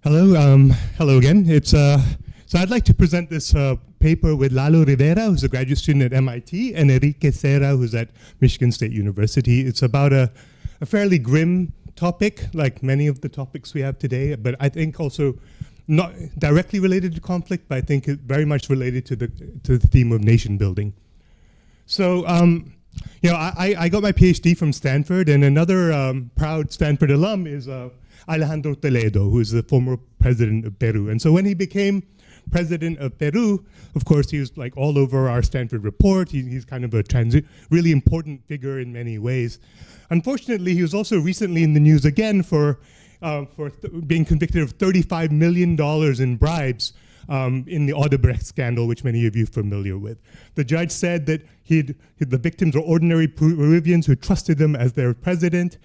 Hello again. So I'd like to present this paper with Lalo Rivera, who's a graduate student at MIT, and Enrique Serra, who's at Michigan State University. It's about a fairly grim topic, like many of the topics we have today, but I think also not directly related to conflict, but I think very much related to the theme of nation building. So, I got my PhD from Stanford, and another proud Stanford alum is Alejandro Toledo, who is the former president of Peru. And so when he became president of Peru, of course, he was like all over our Stanford report. He's kind of a really important figure in many ways. Unfortunately, he was also recently in the news again for being convicted of $35 million in bribes in the Odebrecht scandal, which many of you are familiar with. The judge said that the victims were ordinary Peruvians who trusted him as their president.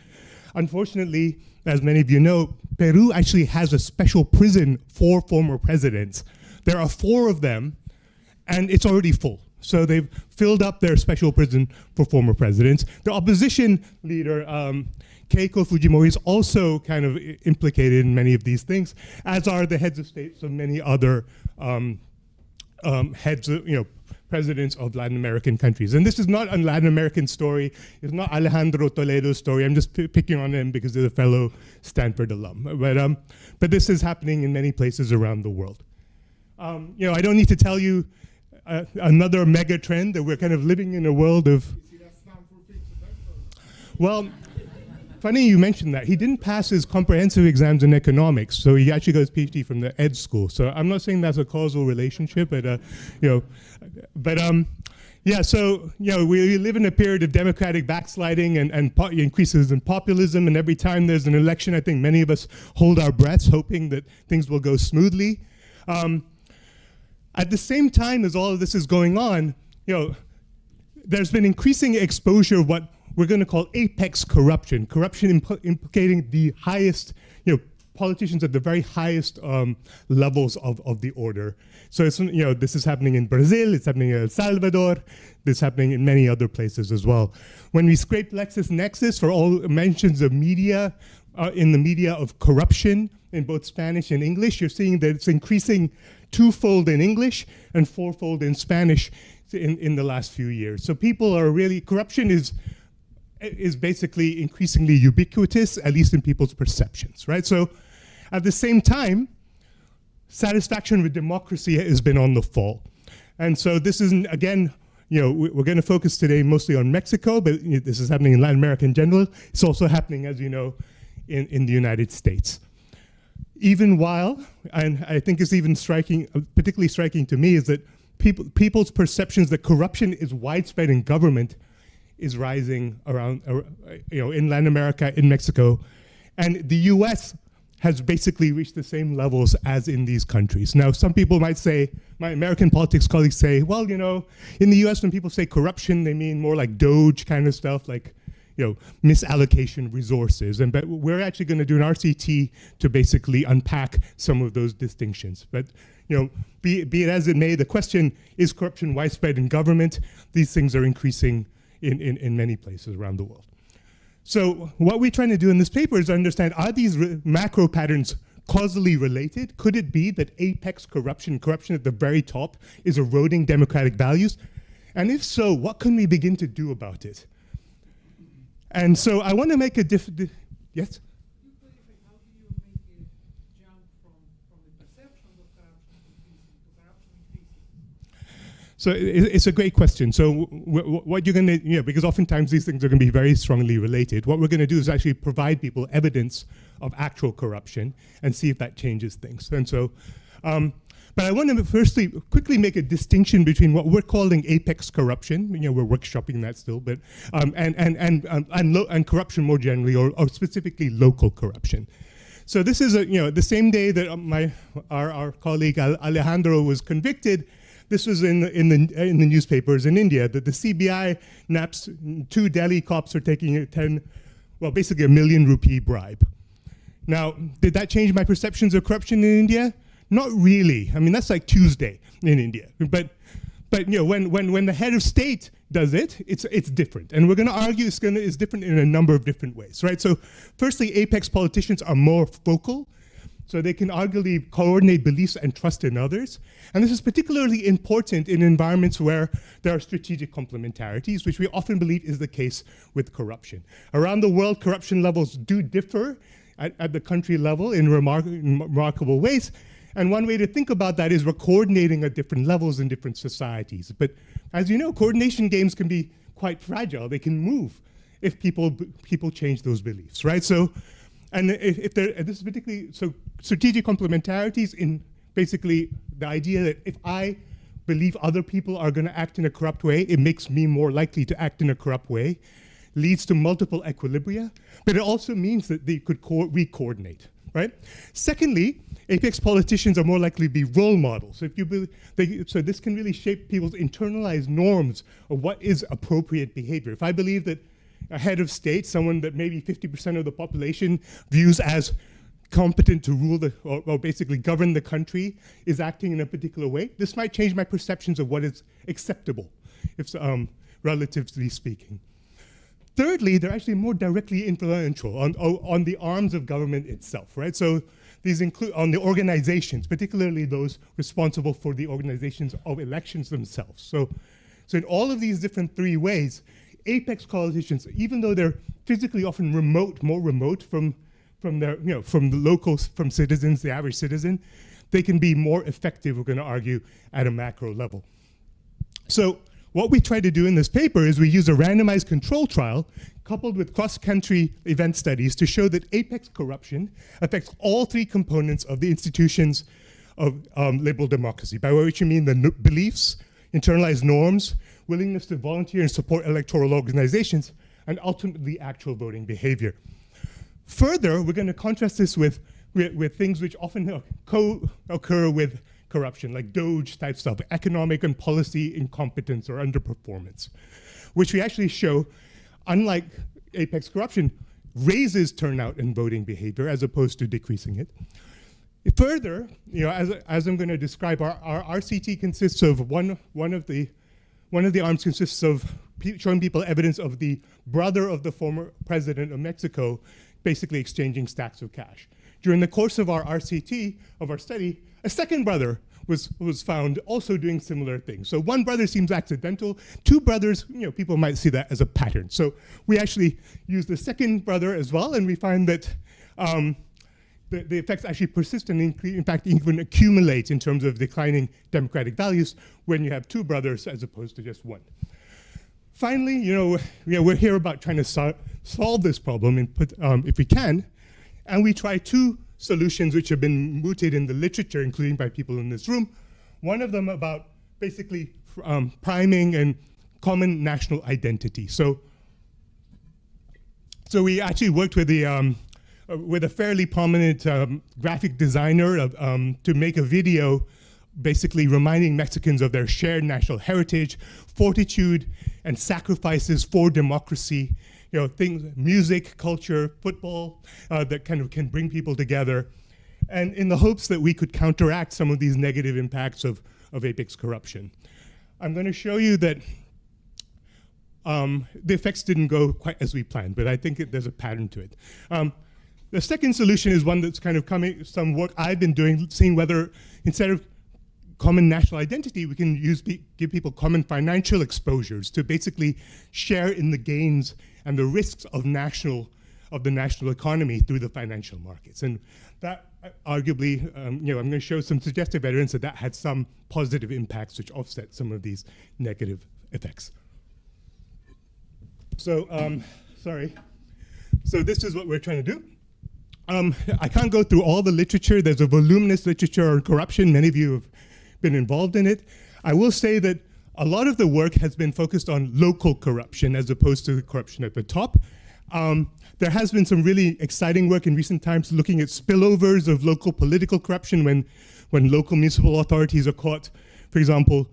Unfortunately, as many of you know, Peru actually has a special prison for former presidents. There are 4 of them, and it's already full. So they've filled up their special prison for former presidents. The opposition leader, Keiko Fujimori, is also kind of implicated in many of these things, as are the heads of states of many other presidents of Latin American countries. And this is not a Latin American story. It's not Alejandro Toledo's story. I'm just picking on him because he's a fellow Stanford alum. But this is happening in many places around the world. I don't need to tell you another mega trend that we're kind of living in a world of. Well, funny you mentioned that. He didn't pass his comprehensive exams in economics, so he actually got his PhD from the ed school. So I'm not saying that's a causal relationship, but we live in a period of democratic backsliding and increases in populism, and every time there's an election, I think many of us hold our breaths, hoping that things will go smoothly. At the same time as all of this is going on, there's been increasing exposure of what we're going to call apex corruption implicating the highest, politicians at the very highest levels of the order. So it's, this is happening in Brazil, it's happening in El Salvador, this is happening in many other places as well. When we scrape LexisNexis for all mentions of media, in the media of corruption in both Spanish and English, you're seeing that it's increasing 2-fold in English and 4-fold in Spanish in the last few years. So people are really, corruption is basically increasingly ubiquitous, at least in people's perceptions, right? So at the same time, satisfaction with democracy has been on the fall. And so this isn't, again, we're going to focus today mostly on Mexico, but this is happening in Latin America in general. It's also happening, as you know, in the United States. Even while, and I think it's even striking, particularly striking to me, is that people's perceptions that corruption is widespread in government is rising around, in Latin America, in Mexico. And the US has basically reached the same levels as in these countries. Now, some people might say, my American politics colleagues say, well, in the US, when people say corruption, they mean more like DOGE kind of stuff, like, misallocation resources. But we're actually going to do an RCT to basically unpack some of those distinctions. But, be it as it may, the question, is corruption widespread in government? These things are increasing in many places around the world. So what we're trying to do in this paper is understand, are these macro patterns causally related? Could it be that apex corruption at the very top, is eroding democratic values? And if so, what can we begin to do about it? And so I want to make a yes? So it's a great question. So what you're going to, because oftentimes these things are going to be very strongly related. What we're going to do is actually provide people evidence of actual corruption and see if that changes things. And so, but I want to firstly quickly make a distinction between what we're calling apex corruption. We're workshopping that still, but and corruption more generally, or specifically local corruption. So this is the same day that our colleague Alejandro was convicted. This was in the newspapers in India that the CBI naps 2 Delhi cops are taking basically $1 million rupee bribe. Now, did that change my perceptions of corruption in India? Not really. I mean, that's like Tuesday in India. But when the head of state does it, it's different. And we're going to argue it's different in a number of different ways, right? So firstly, apex politicians are more focal. So they can arguably coordinate beliefs and trust in others. And this is particularly important in environments where there are strategic complementarities, which we often believe is the case with corruption. Around the world, corruption levels do differ at the country level in remarkable ways. And one way to think about that is we're coordinating at different levels in different societies. But as you know, coordination games can be quite fragile. They can move if people change those beliefs, right? So, and if there, and this is particularly, so strategic complementarities in basically the idea that if I believe other people are going to act in a corrupt way, it makes me more likely to act in a corrupt way, leads to multiple equilibria, but it also means that they could re-coordinate, right? Secondly, apex politicians are more likely to be role models. So, so this can really shape people's internalized norms of what is appropriate behavior. If I believe that a head of state, someone that maybe 50% of the population views as competent to rule or basically govern the country, is acting in a particular way, this might change my perceptions of what is acceptable, if relatively speaking. Thirdly, they're actually more directly influential on the arms of government itself, right? So these include on the organizations, particularly those responsible for the organizations of elections themselves. So in all of these different three ways, apex coalitions, even though they're physically often remote, more remote from their, from the locals, from citizens, the average citizen, they can be more effective, we're going to argue, at a macro level. So what we try to do in this paper is we use a randomized control trial coupled with cross-country event studies to show that apex corruption affects all three components of the institutions of liberal democracy, by which you mean the beliefs, internalized norms, willingness to volunteer and support electoral organizations, and ultimately actual voting behavior. Further, we're going to contrast this with things which often co-occur with corruption, like Doge type stuff, economic and policy incompetence or underperformance, which we actually show, unlike apex corruption, raises turnout and voting behavior as opposed to decreasing it. Further, as I'm going to describe, our RCT consists of one of the arms consists of showing people evidence of the brother of the former president of Mexico basically exchanging stacks of cash. During the course of our RCT, of our study, a second brother was found also doing similar things. So one brother seems accidental, two brothers, people might see that as a pattern. So we actually use the second brother as well, and we find that the effects actually persist and in fact even accumulate in terms of declining democratic values when you have two brothers as opposed to just one. Finally, we're here about trying to solve this problem and if we can, and we try two solutions which have been mooted in the literature, including by people in this room. One of them about basically priming and common national identity. So we actually worked with a fairly prominent graphic designer to make a video basically reminding Mexicans of their shared national heritage, fortitude, and sacrifices for democracy, things, music, culture, football, that kind of can bring people together, and in the hopes that we could counteract some of these negative impacts of apex corruption. I'm going to show you that the effects didn't go quite as we planned, but I think there's a pattern to it. The second solution is one that's kind of coming, some work I've been doing, seeing whether instead of common national identity, we can give people common financial exposures to basically share in the gains and the risks of the national economy through the financial markets. And that arguably, I'm going to show some suggestive evidence that had some positive impacts which offset some of these negative effects. So, sorry. So this is what we're trying to do. I can't go through all the literature. There's a voluminous literature on corruption. Many of you have been involved in it. I will say that a lot of the work has been focused on local corruption as opposed to the corruption at the top. There has been some really exciting work in recent times looking at spillovers of local political corruption when local municipal authorities are caught, for example,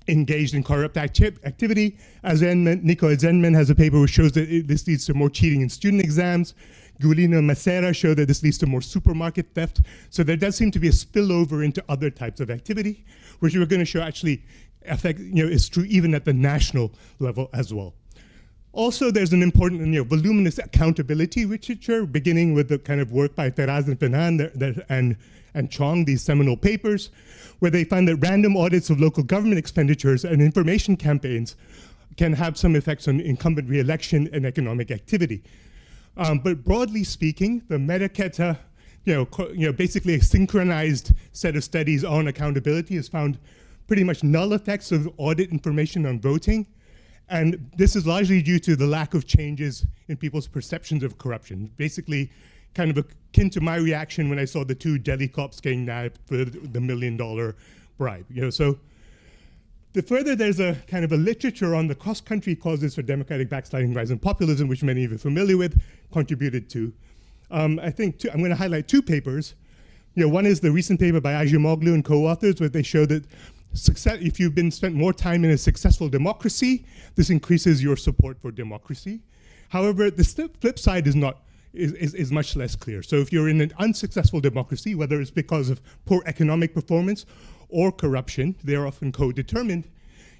engaged in corrupt activity. Nico Zenman has a paper which shows that this leads to more cheating in student exams. Gulino and Macera show that this leads to more supermarket theft. So there does seem to be a spillover into other types of activity, which we're going to show actually is true even at the national level as well. Also, there's an important voluminous accountability literature, beginning with the kind of work by Ferraz and Fernand and Chong, these seminal papers, where they find that random audits of local government expenditures and information campaigns can have some effects on incumbent re-election and economic activity. But broadly speaking, the Medaketa, basically a synchronized set of studies on accountability has found pretty much null effects of audit information on voting. And this is largely due to the lack of changes in people's perceptions of corruption. Basically, kind of akin to my reaction when I saw the 2 Delhi cops getting nabbed for the $1 million bribe. So further, there's a kind of a literature on the cross-country causes for democratic backsliding, rise in populism, which many of you are familiar with, contributed to. I think I'm going to highlight 2 papers. One is the recent paper by Ajimoglu and co-authors, where they show that if you've spent more time in a successful democracy, this increases your support for democracy. However, the flip side is much less clear. So if you're in an unsuccessful democracy, whether it's because of poor economic performance or corruption, they're often co-determined,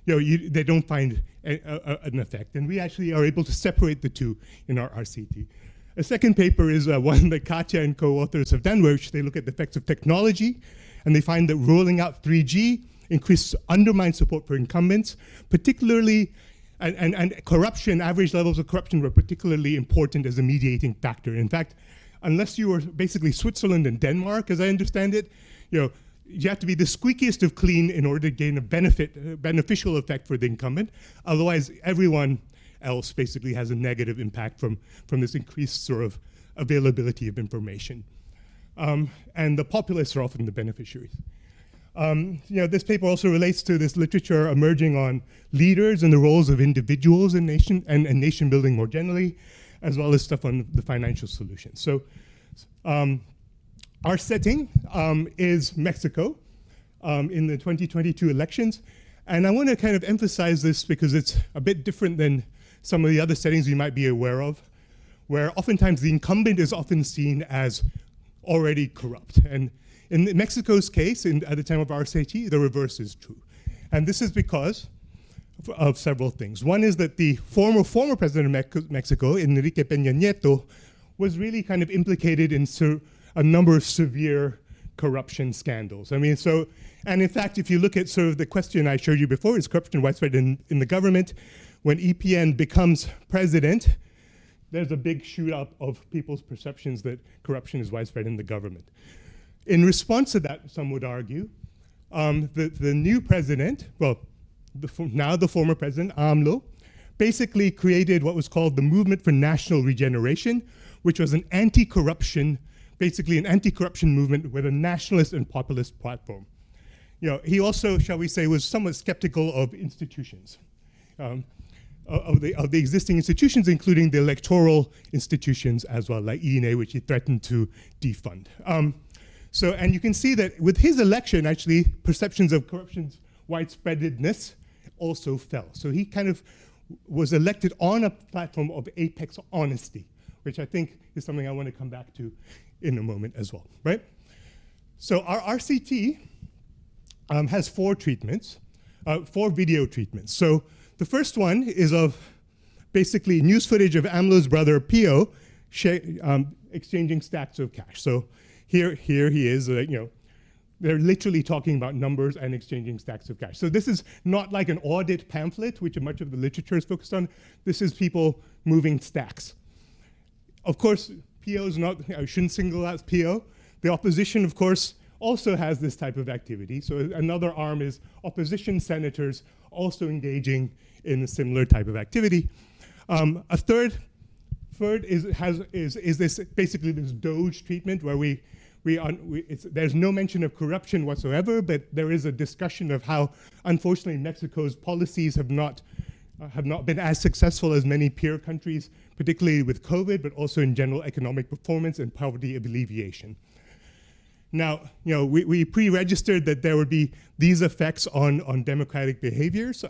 they don't find an effect. And we actually are able to separate the two in our RCT. A second paper is one that Katya and co-authors have done, which they look at the effects of technology, and they find that rolling out 3G undermined support for incumbents, particularly, and corruption, average levels of corruption were particularly important as a mediating factor. In fact, unless you were basically Switzerland and Denmark, as I understand it, you have to be the squeakiest of clean in order to gain a beneficial effect for the incumbent. Otherwise, everyone else basically has a negative impact from this increased sort of availability of information. And the populists are often the beneficiaries. This paper also relates to this literature emerging on leaders and the roles of individuals in nation and nation building more generally, as well as stuff on the financial solutions. So our setting is Mexico in the 2022 elections. And I want to kind of emphasize this because it's a bit different than some of the other settings you might be aware of, where oftentimes the incumbent is often seen as already corrupt. And in Mexico's case, at the time of RCT, the reverse is true. And this is because of several things. One is that the former president of Mexico, Enrique Peña Nieto, was really kind of implicated in a number of severe corruption scandals. And in fact, if you look at sort of the question I showed you before, is corruption widespread in the government? When EPN becomes president, there's a big shoot up of people's perceptions that corruption is widespread in the government. In response to that, some would argue, the new president, now the former president, AMLO, basically created what was called the Movement for National Regeneration, which was an anti-corruption movement with a nationalist and populist platform. He also, shall we say, was somewhat skeptical of institutions, of the existing institutions, including the electoral institutions as well, like INE, which he threatened to defund. And you can see that with his election, actually, perceptions of corruption's widespreadedness also fell. So he kind of was elected on a platform of apex honesty, which I think is something I want to come back to in a moment as well, right? So our RCT has 4 treatments, 4 video treatments. So the first one is of basically news footage of AMLO's brother, Pio, exchanging stacks of cash. So here he is, they're literally talking about numbers and exchanging stacks of cash. So this is not like an audit pamphlet, which much of the literature is focused on. This is people moving stacks. Of course, Pio's not, I shouldn't single out Pio. The opposition, of course, also has this type of activity. So another arm is opposition senators also engaging in a similar type of activity. A third is this basically this Doge treatment where there's no mention of corruption whatsoever, but there is a discussion of how, unfortunately, Mexico's policies have not been as successful as many peer countries, particularly with COVID, but also in general economic performance and poverty alleviation. Now, we pre-registered that there would be these effects on democratic behaviors,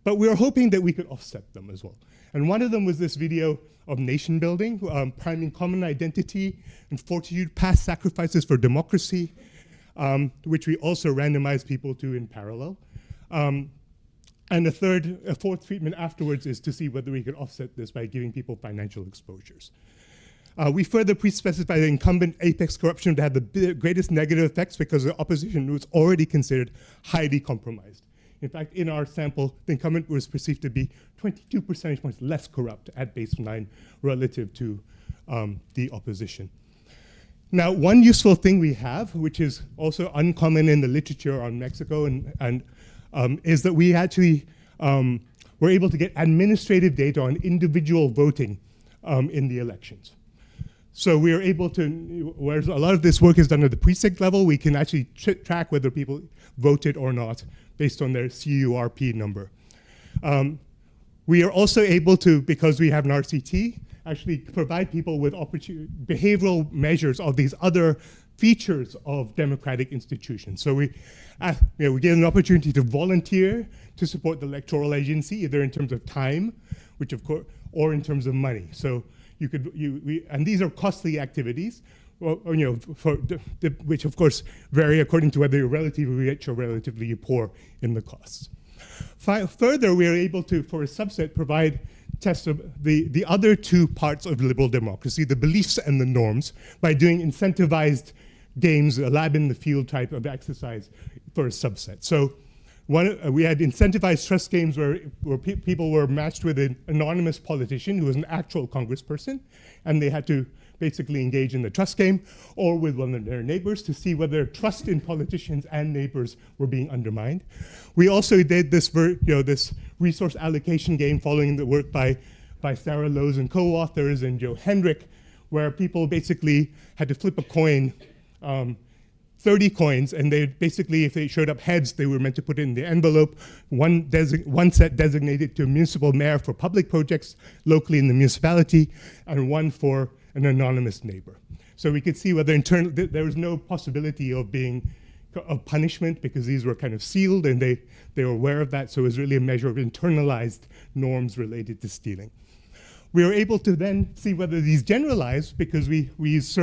but we were hoping that we could offset them as well. And one of them was this video of nation building, priming common identity and fortitude, past sacrifices for democracy, which we also randomized people to in parallel. And a fourth treatment afterwards is to see whether we can offset this by giving people financial exposures. We further pre-specify the incumbent apex corruption to have the greatest negative effects because the opposition was already considered highly compromised. In fact, in our sample, the incumbent was perceived to be 22 percentage points less corrupt at baseline relative to the opposition. Now, one useful thing we have, which is also uncommon in the literature on Mexico, is that we actually were able to get administrative data on individual voting in the elections. So we are able to, whereas a lot of this work is done at the precinct level, we can actually track whether people voted or not based on their CURP number. We are also able to, because we have an RCT, actually provide people with behavioral measures of these other features of democratic institutions. So we get an opportunity to volunteer to support the electoral agency, either in terms of time, which of course, or in terms of money. So and these are costly activities, which of course vary according to whether you're relatively rich or relatively poor in the costs. Further, we are able to, for a subset, provide tests of the other two parts of liberal democracy, the beliefs and the norms, by doing incentivized games, a lab in the field type of exercise for a subset. So we had incentivized trust games where people were matched with an anonymous politician who was an actual congressperson, and they had to basically engage in the trust game, or with one of their neighbors to see whether trust in politicians and neighbors were being undermined. We also did this, this resource allocation game following the work by Sarah Lowe's and co-authors and Joe Hendrick, where people basically had to flip a coin, 30 coins, and they basically, if they showed up heads, they were meant to put it in the envelope. One set designated to a municipal mayor for public projects locally in the municipality, and one for an anonymous neighbor. So we could see whether there was no possibility of punishment because these were kind of sealed and they were aware of that. So it was really a measure of internalized norms related to stealing. We were able to then see whether these generalized because we use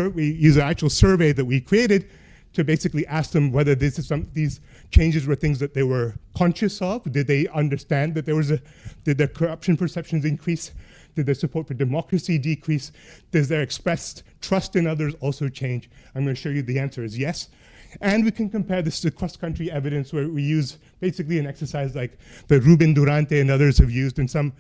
an actual survey that we created to basically ask them whether these changes were things that they were conscious of. Did they understand that did their corruption perceptions increase? Did their support for democracy decrease? Does their expressed trust in others also change? I'm going to show you the answer is yes. And we can compare this to cross-country evidence where we use basically an exercise like the Ruben Durante and others have used, and some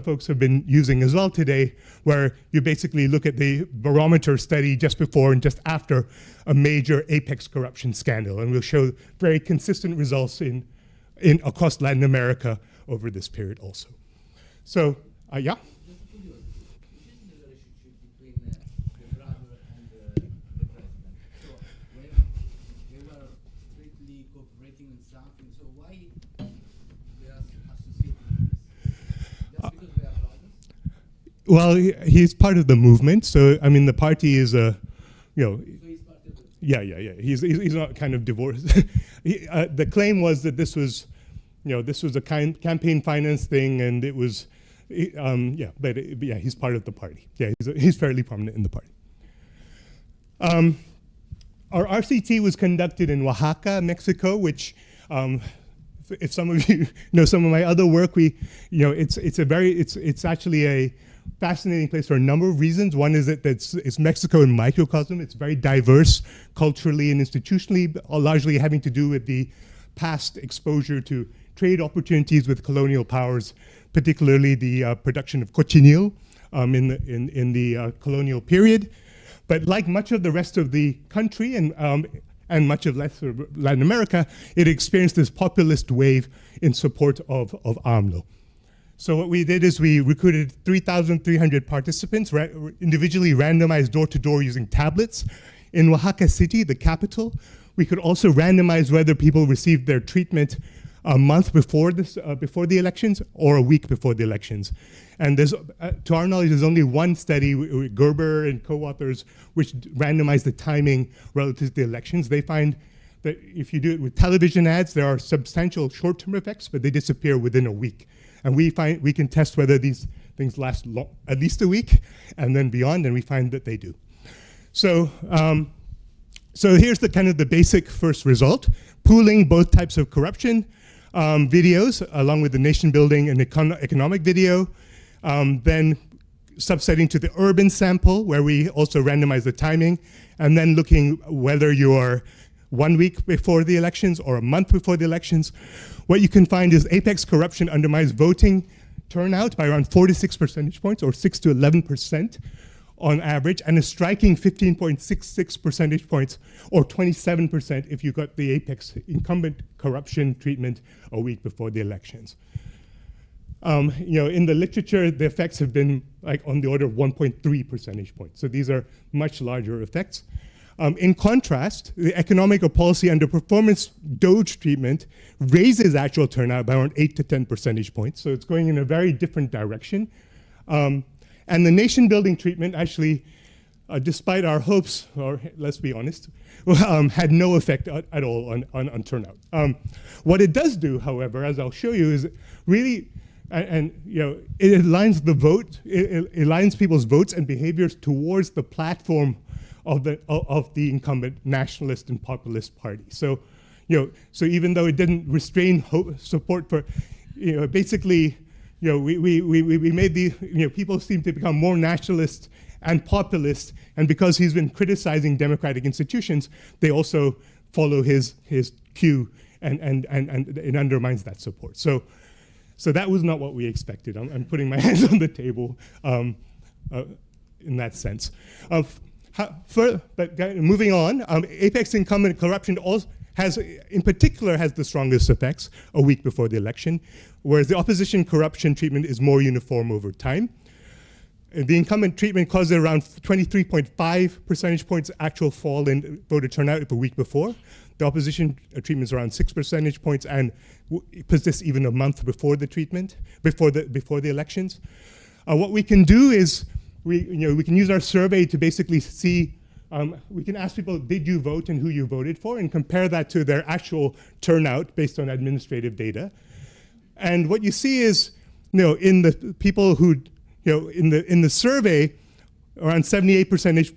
folks have been using as well today, where you basically look at the barometer study just before and just after a major apex corruption scandal. And we'll show very consistent results across Latin America over this period also. So, yeah? Well, he's part of the movement. So, I mean, the party is So he's part of the... Yeah. He's not kind of divorced. The claim was that this was a campaign finance thing, and it was, he's part of the party. Yeah, he's fairly prominent in the party. Our RCT was conducted in Oaxaca, Mexico, which, if some of you know some of my other work, it's actually a fascinating place for a number of reasons. One is that it's Mexico in microcosm. It's very diverse culturally and institutionally, largely having to do with the past exposure to trade opportunities with colonial powers, particularly the production of cochineal in the colonial period. But like much of the rest of the country and much of Latin America, it experienced this populist wave in support of AMLO. So what we did is we recruited 3,300 participants, individually randomized door-to-door using tablets. In Oaxaca City, the capital, we could also randomize whether people received their treatment a month before the elections or a week before the elections. And to our knowledge, there's only one study, Gerber and co-authors, which randomized the timing relative to the elections. They find that if you do it with television ads, there are substantial short-term effects, but they disappear within a week. And we can test whether these things last at least a week and then beyond, and we find that they do. So, so here's the kind of the basic first result: pooling both types of corruption videos, along with the nation building and economic video. Then subsetting to the urban sample, where we also randomize the timing, and then looking whether you're 1 week before the elections or a month before the elections. What you can find is apex corruption undermines voting turnout by around 4 to 6 percentage points, or 6 to 11% on average, and a striking 15.66 percentage points, or 27% if you got the apex incumbent corruption treatment a week before the elections. In the literature, the effects have been like on the order of 1.3 percentage points. So these are much larger effects. In contrast, the economic or policy underperformance Doge treatment raises actual turnout by around 8 to 10 percentage points. So it's going in a very different direction. And the nation building treatment actually, despite our hopes, or let's be honest, had no effect at all on turnout. What it does do, however, as I'll show you, is really, it aligns the vote, it aligns people's votes and behaviors towards the platform of the incumbent nationalist and populist party. So, so even though it didn't restrain support for, basically, we made the, people seem to become more nationalist and populist, and because he's been criticizing democratic institutions, they also follow his cue, and it undermines that support. So that was not what we expected. I'm putting my hands on the table in that sense. But moving on, apex incumbent corruption also in particular has the strongest effects a week before the election, whereas the opposition corruption treatment is more uniform over time. The incumbent treatment causes around 23.5 percentage points actual fall in voter turnout a week before. The opposition treatment is around 6 percentage points, and persists even a month before the treatment, before the elections. What we can do is we can use our survey to basically see. We can ask people, did you vote and who you voted for, and compare that to their actual turnout based on administrative data. And what you see is, in the people who, in the survey, around 78 percentage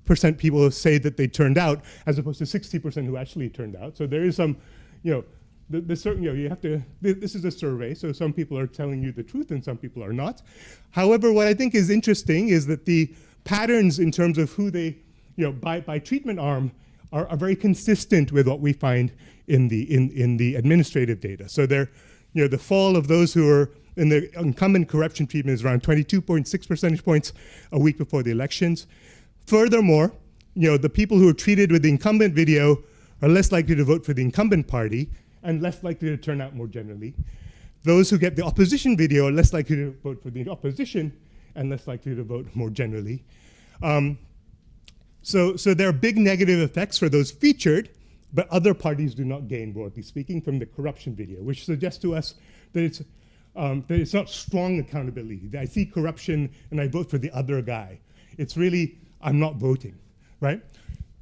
percent people say that they turned out, as opposed to 60% who actually turned out. So there is some, you have to. This is a survey, so some people are telling you the truth and some people are not. However, what I think is interesting is that the patterns in terms of who they, by treatment arm are very consistent with what we find in the administrative data. So they're, the fall of those who are in the incumbent corruption treatment is around 22.6 percentage points a week before the elections. Furthermore, the people who are treated with the incumbent video are less likely to vote for the incumbent party and less likely to turn out more generally. Those who get the opposition video are less likely to vote for the opposition and less likely to vote more generally. So there are big negative effects for those featured, but other parties do not gain, broadly speaking, from the corruption video, which suggests to us that it's not strong accountability. I see corruption and I vote for the other guy. It's really, I'm not voting, right?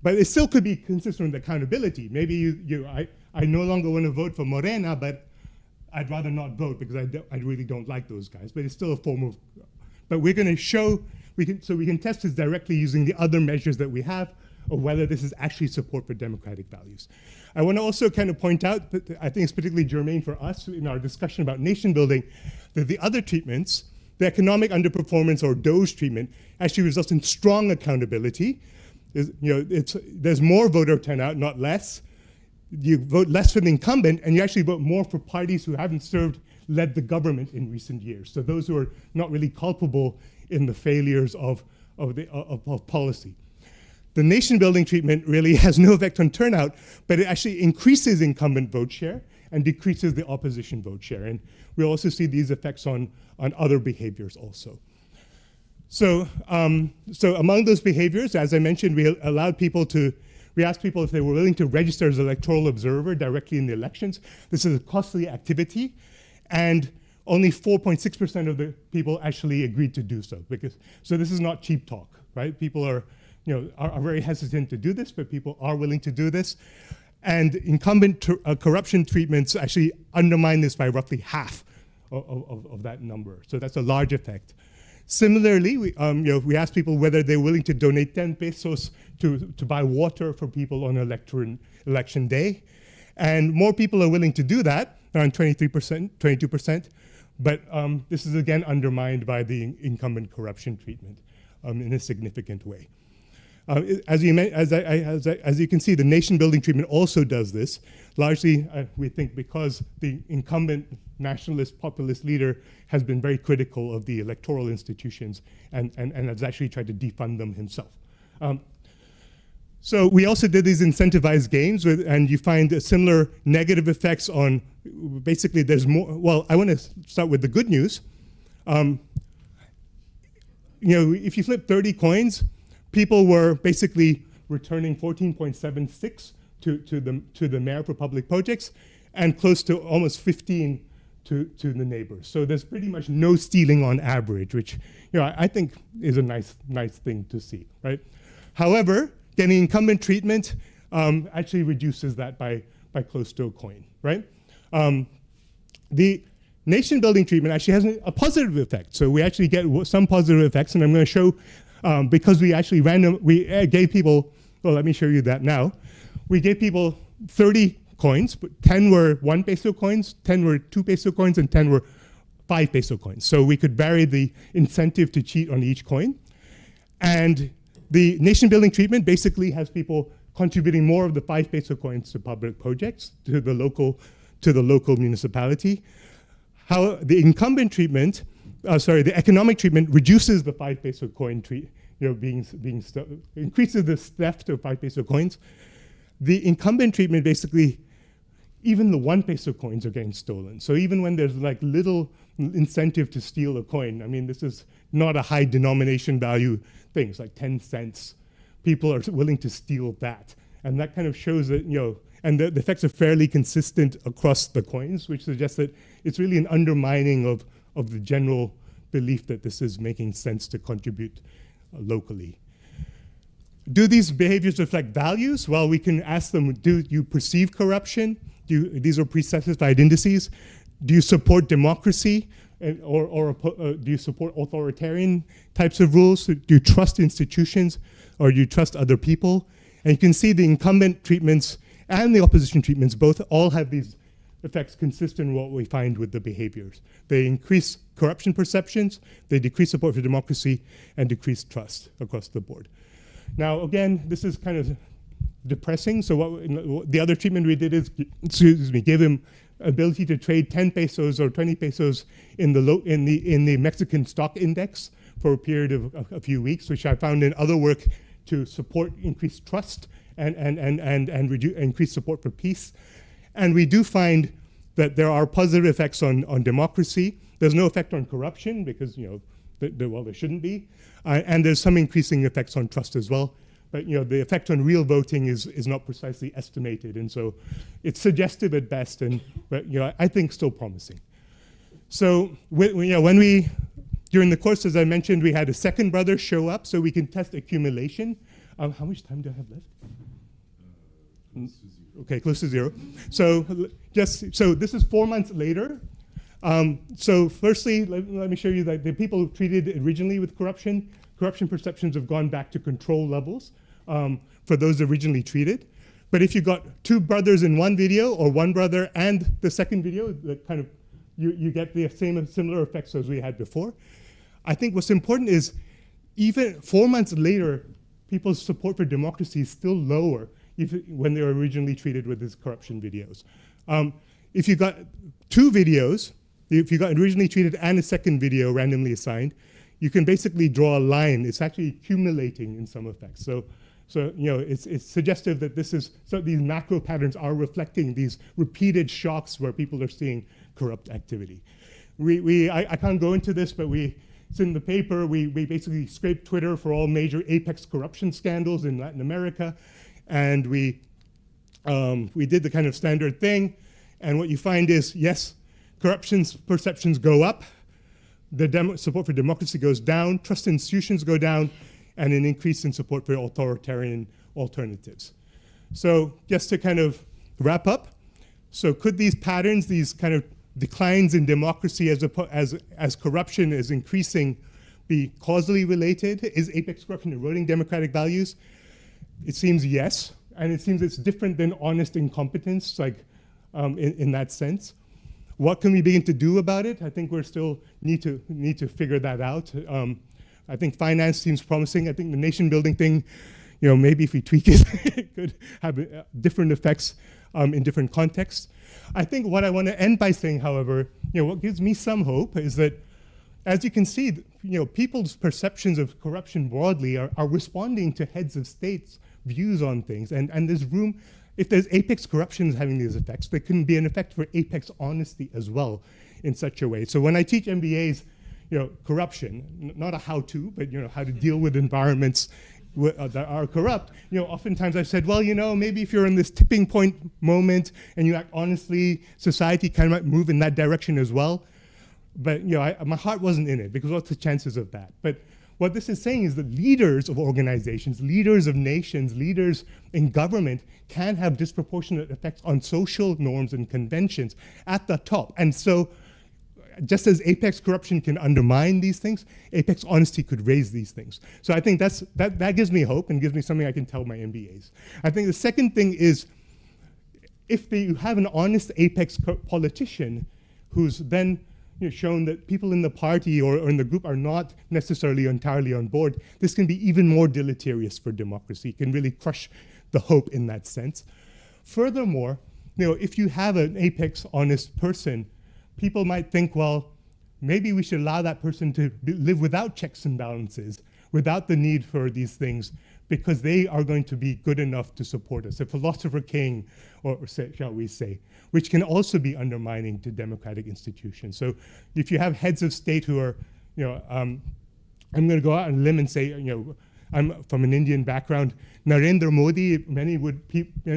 But it still could be consistent with accountability. Maybe I no longer want to vote for Morena, but I'd rather not vote because I really don't like those guys. But it's still a form of, but we're going to show, we can test this directly using the other measures that we have of whether this is actually support for democratic values. I want to also kind of point out that I think it's particularly germane for us in our discussion about nation building, that the other treatments, the economic underperformance or Doge treatment, actually results in strong accountability. There's more voter turnout, not less. You vote less for the incumbent, and you actually vote more for parties who haven't led the government in recent years. So those who are not really culpable in the failures of policy. The nation-building treatment really has no effect on turnout, but it actually increases incumbent vote share and decreases the opposition vote share. And we also see these effects on other behaviors also. So among those behaviors, as I mentioned, we asked people if they were willing to register as an electoral observer directly in the elections. This is a costly activity, and only 4.6% of the people actually agreed to do so. So this is not cheap talk, right? People are very hesitant to do this, but people are willing to do this. And incumbent corruption treatments actually undermine this by roughly half of that number. So that's a large effect. Similarly, we asked people whether they're willing to donate 10 pesos to buy water for people on election day. And more people are willing to do that, around 23%, 22%. But this is again undermined by the incumbent corruption treatment in a significant way. As you can see, the nation-building treatment also does this. Largely, we think because the incumbent nationalist populist leader has been very critical of the electoral institutions and has actually tried to defund them himself. So we also did these incentivized games, and you find similar negative effects on, basically there's more, well, I want to start with the good news. If you flip 30 coins, people were basically returning 14.76 to the mayor for public projects, and close to almost 15 to the neighbors. So there's pretty much no stealing on average, which I think is a nice thing to see, right? However, getting incumbent treatment actually reduces that by close to a coin, right? The nation building treatment actually has a positive effect. So we actually get some positive effects, and I'm going to show, because we actually gave people, well, let me show you that now. We gave people 30 coins, but 10 were 1 peso coins, 10 were 2 peso coins, and 10 were 5 peso coins. So we could vary the incentive to cheat on each coin. And the nation building treatment basically has people contributing more of the 5 peso coins to public projects, to the local municipality. How the incumbent treatment, the economic treatment reduces the 5 peso coin increases the theft of 5 peso coins. The incumbent treatment basically, even the 1 peso coins are getting stolen. So even when there's like little incentive to steal a coin, I mean, this is not a high denomination value thing. It's like 10 cents. People are willing to steal that. And that kind of shows that, and the effects are fairly consistent across the coins, which suggests that it's really an undermining of the general belief that this is making sense to contribute locally. Do these behaviors reflect values? Well, we can ask them, do you perceive corruption? These are pre-specified indices. Do you support democracy? Or do you support authoritarian types of rules? Do you trust institutions, or do you trust other people? And you can see the incumbent treatments and the opposition treatments all have these effects consistent with what we find with the behaviors. They increase corruption perceptions, they decrease support for democracy, and decrease trust across the board. Now, again, this is kind of depressing. So the other treatment we did is, give him ability to trade 10 pesos or 20 pesos in the Mexican stock index for a period of a few weeks, which I found in other work to support increased trust and increase support for peace. And we do find that there are positive effects on democracy. There's no effect on corruption because, there shouldn't be. And there's some increasing effects on trust as well. But the effect on real voting is not precisely estimated, and so it's suggestive at best, but I think still promising. So during the course, as I mentioned, we had a second brother show up so we can test accumulation. How much time do I have left? Okay, close to 0. So this is 4 months later. So firstly, let me show you that the people treated originally with corruption perceptions have gone back to control levels for those originally treated. But if you got 2 brothers in one video, or 1 brother and the second video, that kind of you get the similar effects as we had before. I think what's important is even 4 months later, people's support for democracy is still lower when they were originally treated with these corruption videos. If you got 2 videos, if you got originally treated and a second video randomly assigned, you can basically draw a line. It's actually accumulating in some effects. So it's suggestive that these macro patterns are reflecting these repeated shocks where people are seeing corrupt activity. I can't go into this, but it's in the paper. We basically scraped Twitter for all major apex corruption scandals in Latin America, and we did the kind of standard thing. And what you find is, yes, corruption perceptions go up, the support for democracy goes down, trust in institutions go down, and an increase in support for authoritarian alternatives. So just to kind of wrap up, so could these patterns, these kind of declines in democracy as corruption is increasing, be causally related? Is apex corruption eroding democratic values? It seems yes, and it seems it's different than honest incompetence, like in that sense. What can we begin to do about it? I think we're still need to figure that out. I think finance seems promising. I think the nation building thing, maybe if we tweak it, it could have different effects in different contexts. I think what I want to end by saying, however, what gives me some hope is that, as you can see, people's perceptions of corruption broadly are responding to heads of states' views on things. And there's room, if there's apex corruption having these effects, there can be an effect for apex honesty as well in such a way. So when I teach MBAs, corruption, not a how-to, but how to deal with environments that are corrupt, oftentimes I've said, well, maybe if you're in this tipping point moment and you act honestly, society kind of might move in that direction as well. But my heart wasn't in it, because what's the chances of that? But what this is saying is that leaders of organizations, leaders of nations, leaders in government can have disproportionate effects on social norms and conventions at the top. And so just as apex corruption can undermine these things, apex honesty could raise these things. So I think that gives me hope and gives me something I can tell my MBAs. I think the second thing is, if you have an honest apex politician who's then shown that people in the party or in the group are not necessarily entirely on board, this can be even more deleterious for democracy. It can really crush the hope in that sense. Furthermore, if you have an apex honest person, people might think, well, maybe we should allow that person to live without checks and balances, without the need for these things, because they are going to be good enough to support us. A philosopher king, or shall we say, which can also be undermining to democratic institutions. So if you have heads of state who are, I'm going to go out on a limb and say, I'm from an Indian background. Narendra Modi, many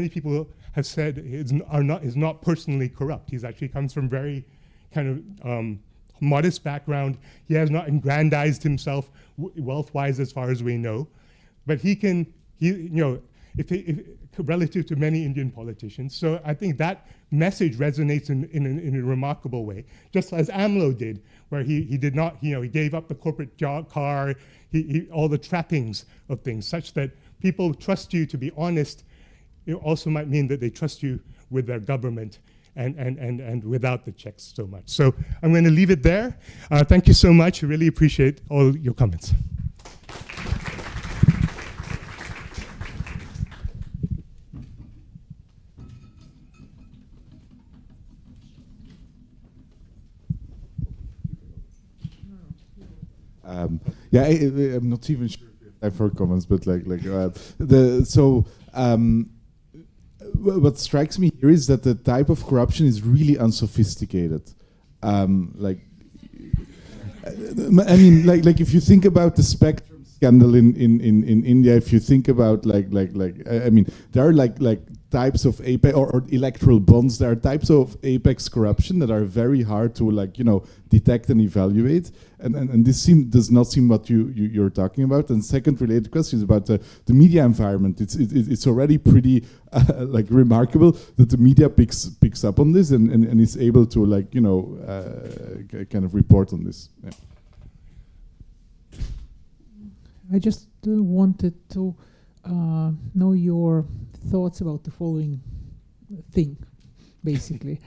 people have said is not personally corrupt. He's actually comes from very kind of modest background. He has not aggrandized himself wealth-wise as far as we know, but relative to many Indian politicians. So I think that message resonates in a remarkable way, just as AMLO did, where he did not, he gave up the corporate car, all the trappings of things, such that people trust you to be honest. It also might mean that they trust you with their government and without the checks so much. So I'm going to leave it there. Thank you so much. I really appreciate all your comments. I'm not even sure if we have time for comments, but what strikes me here is that the type of corruption is really unsophisticated. I mean, if you think about the Spectrum scandal in India, if you think about I mean, there are types of apex or electoral bonds. There are types of apex corruption that are very hard to detect and evaluate, and this does not seem what you're talking about. And second related question is about the media environment. It's already pretty remarkable that the media picks up on this and is able to kind of report on this. Yeah. I just wanted to know your thoughts about the following thing, basically.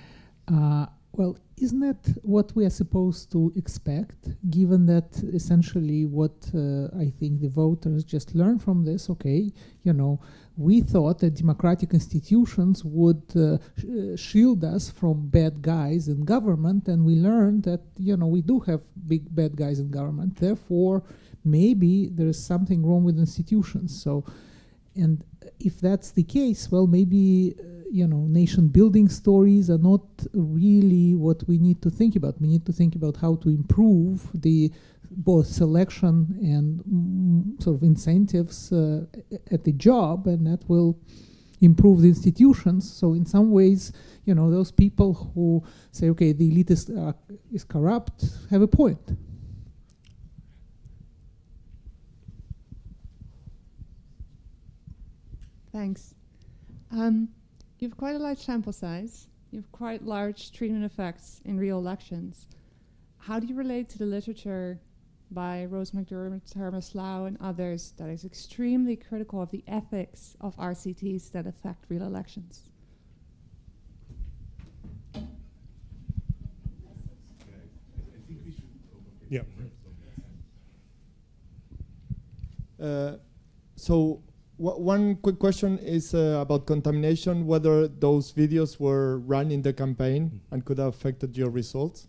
Well, isn't that what we are supposed to expect, given that essentially what I think the voters just learned from this, okay, we thought that democratic institutions would shield us from bad guys in government, and we learned that, we do have big bad guys in government, therefore maybe there is something wrong with institutions. So, and if that's the case, well, maybe nation building stories are not really what we need to think about. We need to think about how to improve the both selection and sort of incentives at the job, and that will improve the institutions. So in some ways, those people who say, okay, the elite is corrupt, have a point. Thanks. You have quite a large sample size. You have quite large treatment effects in real elections. How do you relate to the literature by Rose McDermott, Hermes Lau, and others that is extremely critical of the ethics of RCTs that affect real elections? Yeah. So one quick question is about contamination, whether those videos were run in the campaign and could have affected your results.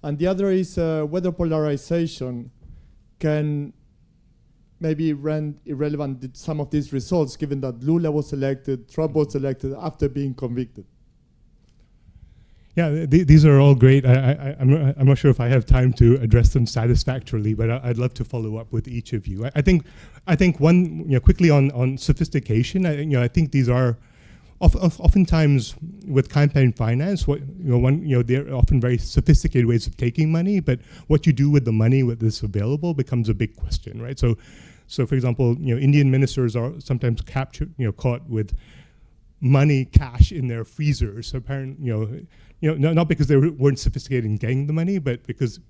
And the other is whether polarization can maybe render irrelevant some of these results, given that Lula was elected, Trump was elected after being convicted. Yeah, these are all great. I'm not sure if I have time to address them satisfactorily, but I'd love to follow up with each of you. I think one, quickly on sophistication. I think these are oftentimes with campaign finance. They're often very sophisticated ways of taking money, but what you do with the money with this available becomes a big question, right? So for example, Indian ministers are sometimes captured, caught with money, cash in their freezers. Apparently, not because they weren't sophisticated in getting the money, but because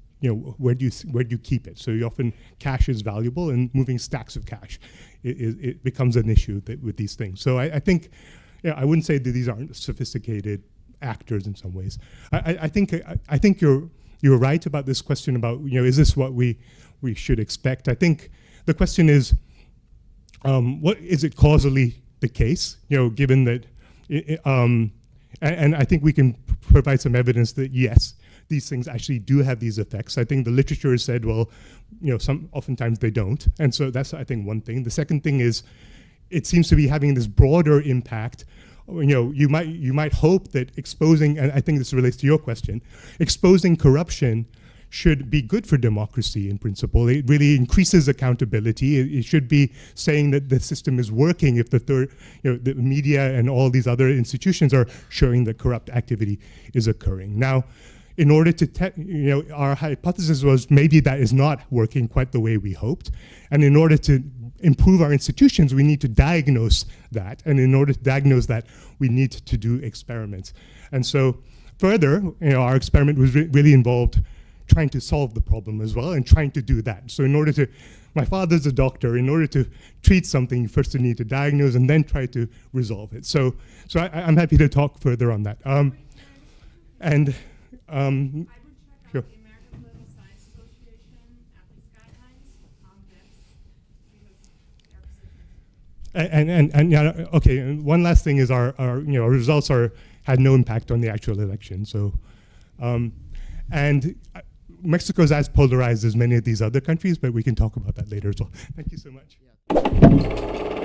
where do you keep it? So often cash is valuable, and moving stacks of cash, it becomes an issue with these things. So I think, I wouldn't say that these aren't sophisticated actors in some ways. I think you're right about this question about is this what we should expect? I think the question is, what is it causally the case? Given that, and I think we can provide some evidence that yes, these things actually do have these effects. I think the literature has said, well, oftentimes they don't, and so that's, I think, one thing. The second thing is, it seems to be having this broader impact. You might hope that exposing, and I think this relates to your question, exposing corruption should be good for democracy in principle. It really increases accountability. It should be saying that the system is working if the media and all these other institutions are showing that corrupt activity is occurring. Now, in order to, our hypothesis was maybe that is not working quite the way we hoped. And in order to improve our institutions, we need to diagnose that. And in order to diagnose that, we need to do experiments. And so further, our experiment was really involved trying to solve the problem as well and trying to do that. So in order to, my father's a doctor, in order to treat something, first you need to diagnose and then try to resolve it. So I'm happy to talk further on that. I would check Sure. out the American Political Science Association ethics guidelines on this, because their position. Okay, and one last thing is our results had no impact on the actual election. So, and Mexico is as polarized as many of these other countries, but we can talk about that later as well. Thank you so much. Yeah.